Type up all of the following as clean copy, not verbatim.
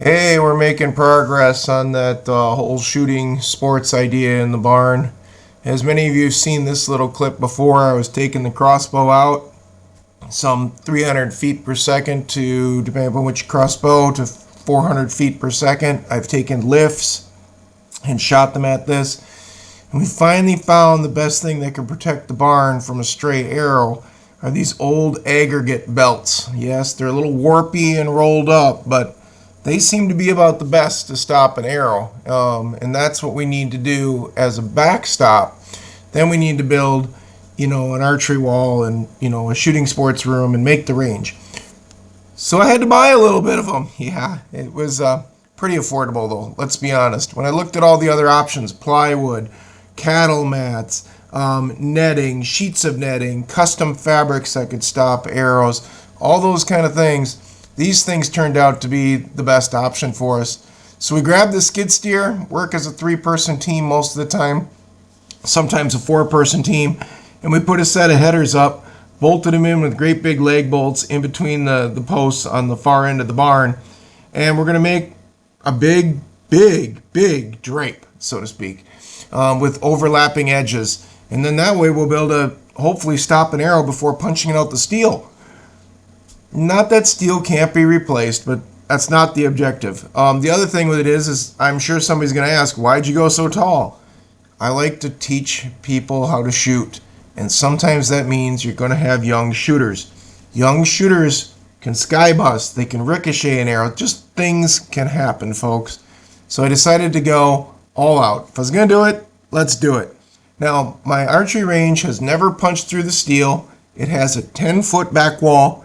Hey, we're making progress on that whole shooting sports idea in the barn. As many of you have seen this little clip before, I was taking the crossbow out some 300 feet per second to, depending upon which crossbow, to 400 feet per second. I've taken lifts and shot them at this. And we finally found the best thing that can protect the barn from a stray arrow are these old aggregate belts. Yes, they're a little warpy and rolled up, but they seem to be about the best to stop an arrow. And that's what we need to do as a backstop. Then we need to build, an archery wall and, a shooting sports room and make the range. So I had to buy a little bit of them. Yeah, it was pretty affordable though, let's be honest. When I looked at all the other options, plywood, cattle mats, netting, sheets of netting, custom fabrics that could stop arrows, all those kind of things, these things turned out to be the best option for us. So we grabbed the skid steer, work as a 3-person team most of the time, sometimes a 4-person team, and we put a set of headers up, bolted them in with great big leg bolts in between the posts on the far end of the barn, and we're going to make a big drape, so to speak, with overlapping edges. And then that way we'll be able to hopefully stop an arrow before punching out the steel. Not that steel can't be replaced, but that's not the objective. The other thing with it is I'm sure somebody's going to ask, why'd you go so tall? I like to teach people how to shoot, and sometimes that means you're going to have young shooters. Young shooters can skybust, they can ricochet an arrow, just things can happen, folks. So I decided to go all out. If I was going to do it, let's do it. Now, my archery range has never punched through the steel. It has a 10-foot back wall,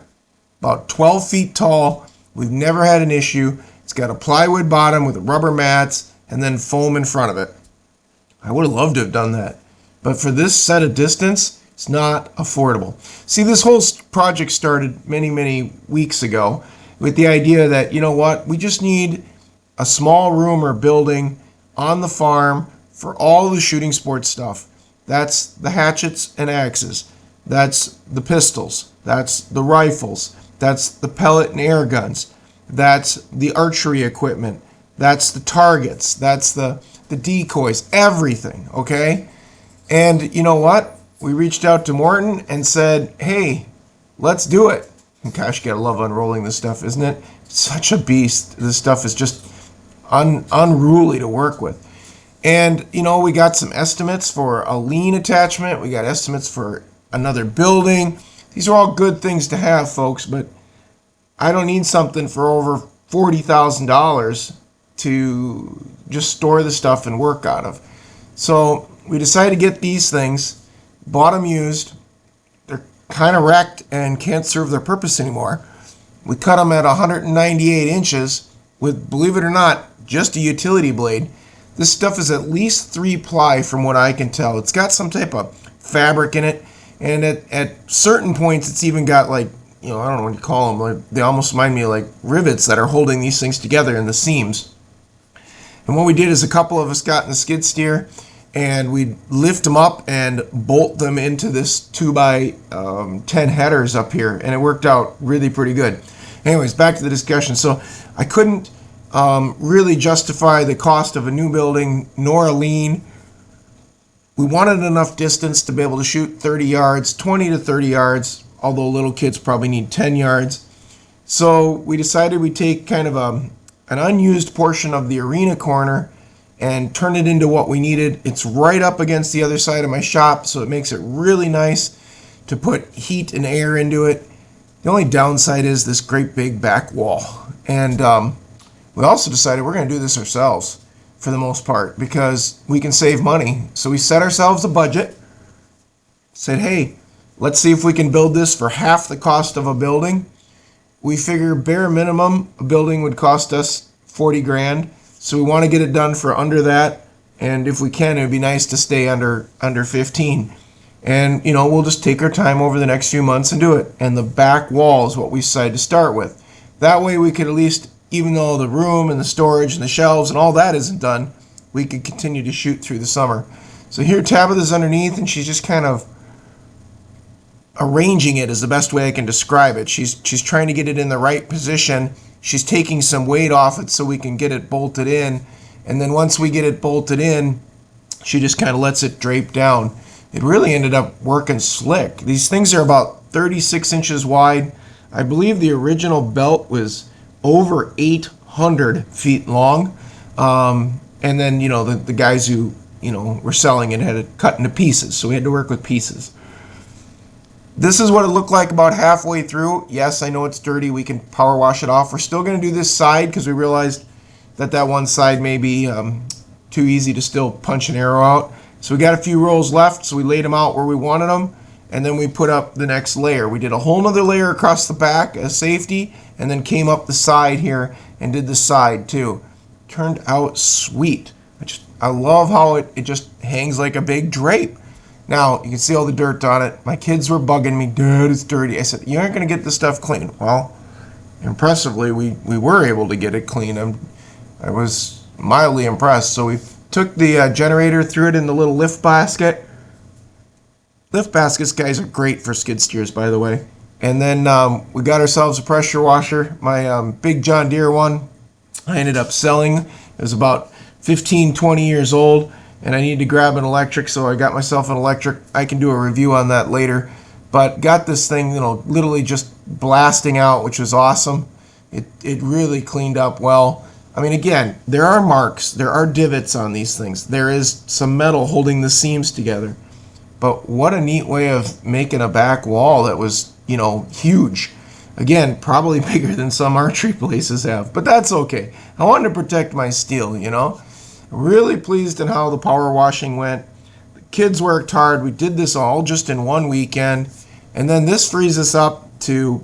about 12 feet tall. We've never had an issue. It's got a plywood bottom with rubber mats and then foam in front of it. I would have loved to have done that. But for this set of distance, it's not affordable. See, this whole project started many weeks ago with the idea that, we just need a small room or building on the farm for all the shooting sports stuff. That's the hatchets and axes. That's the pistols. That's the rifles. That's the pellet and air guns. That's the archery equipment. That's the targets. That's the decoys. Everything, okay? And you know what? We reached out to Morton and said, hey, let's do it. And gosh, you gotta love unrolling this stuff, isn't it? It's such a beast. This stuff is just unruly to work with. And, we got some estimates for a lean attachment. We got estimates for another building. These are all good things to have, folks, but I don't need something for over $40,000 to just store the stuff and work out of. So we decided to get these things, bought them used. They're kind of wrecked and can't serve their purpose anymore. We cut them at 198 inches with, believe it or not, just a utility blade. This stuff is at least 3-ply from what I can tell. It's got some type of fabric in it. And at certain points, it's even got I don't know what you call them. They almost remind me of like rivets that are holding these things together in the seams. And what we did is a couple of us got in the skid steer and we'd lift them up and bolt them into this 2x10 headers up here. And it worked out really pretty good. Anyways, back to the discussion. So I couldn't really justify the cost of a new building nor a lean. We wanted enough distance to be able to shoot 30 yards, 20 to 30 yards, although little kids probably need 10 yards. So we decided we'd take kind of an unused portion of the arena corner and turn it into what we needed. It's right up against the other side of my shop, so it makes it really nice to put heat and air into it. The only downside is this great big back wall. And we also decided we're going to do this ourselves for the most part because we can save money. So we set ourselves a budget, said, hey, let's see if we can build this for half the cost of a building. We figure bare minimum a building would cost us 40 grand. So we want to get it done for under that. And if we can, it would be nice to stay under 15. And, we'll just take our time over the next few months and do it. And the back wall is what we decided to start with. That way we could at least, even though the room and the storage and the shelves and all that isn't done, we could continue to shoot through the summer. So here Tabitha's underneath and she's just kind of arranging it is the best way I can describe it. She's trying to get it in the right position she's taking some weight off it so we can get it bolted in. And then once we get it bolted in, she just kind of lets it drape down. It really ended up working slick. These things are about 36 inches wide. I believe the original belt was over 800 feet long. And then, the guys who, were selling it had it cut into pieces. So we had to work with pieces. This is what it looked like about halfway through. Yes, I know it's dirty. We can power wash it off. We're still going to do this side because we realized that one side may be too easy to still punch an arrow out. So we got a few rows left, so we laid them out where we wanted them, and then we put up the next layer. We did a whole nother layer across the back as safety, and then came up the side here and did the side too. Turned out sweet. I love how it just hangs like a big drape. Now, you can see all the dirt on it. My kids were bugging me, Dad, it's dirty. I said, you aren't going to get this stuff clean. Well, impressively, we were able to get it clean. I was mildly impressed. So we took the generator, threw it in the little lift basket. Lift baskets, guys, are great for skid steers, by the way. And then we got ourselves a pressure washer. My big John Deere one, I ended up selling. It was about 15, 20 years old, and I needed to grab an electric, so I got myself an electric. I can do a review on that later. But got this thing, literally just blasting out, which was awesome. It really cleaned up well. I mean, again, there are marks, there are divots on these things. There is some metal holding the seams together. But what a neat way of making a back wall that was, huge. Again, probably bigger than some archery places have, but that's okay. I wanted to protect my steel, Really pleased in how the power washing went. The kids worked hard. We did this all just in one weekend. And then this frees us up to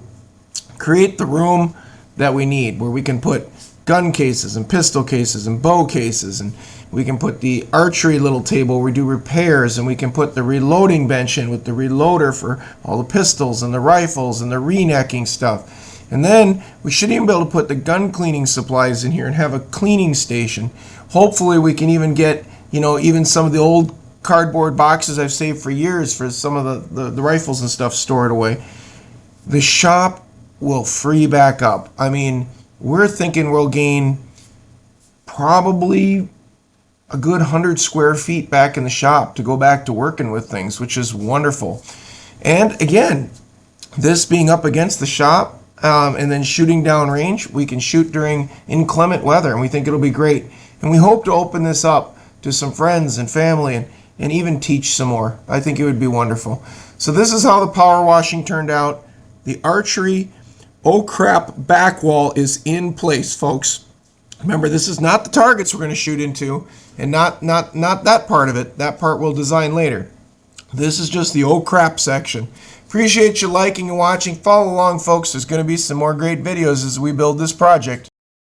create the room that we need, where we can put gun cases and pistol cases and bow cases, and we can put the archery little table where we do repairs, and we can put the reloading bench in with the reloader for all the pistols and the rifles and the renecking stuff. And then we should even be able to put the gun cleaning supplies in here and have a cleaning station. Hopefully we can even get, even some of the old cardboard boxes I've saved for years for some of the rifles and stuff stored away. The shop will free back up. I mean, we're thinking we'll gain probably a good 100 square feet back in the shop to go back to working with things, which is wonderful. And again, this being up against the shop and then shooting down range, we can shoot during inclement weather, and we think it'll be great. And we hope to open this up to some friends and family and even teach some more. I think it would be wonderful. So this is how the power washing turned out. The archery oh crap back wall is in place, folks. Remember, this is not the targets we're going to shoot into, and not that part of it. That part we'll design later. This is just the oh crap section. Appreciate you liking and watching. Follow along, folks. There's going to be some more great videos as we build this project.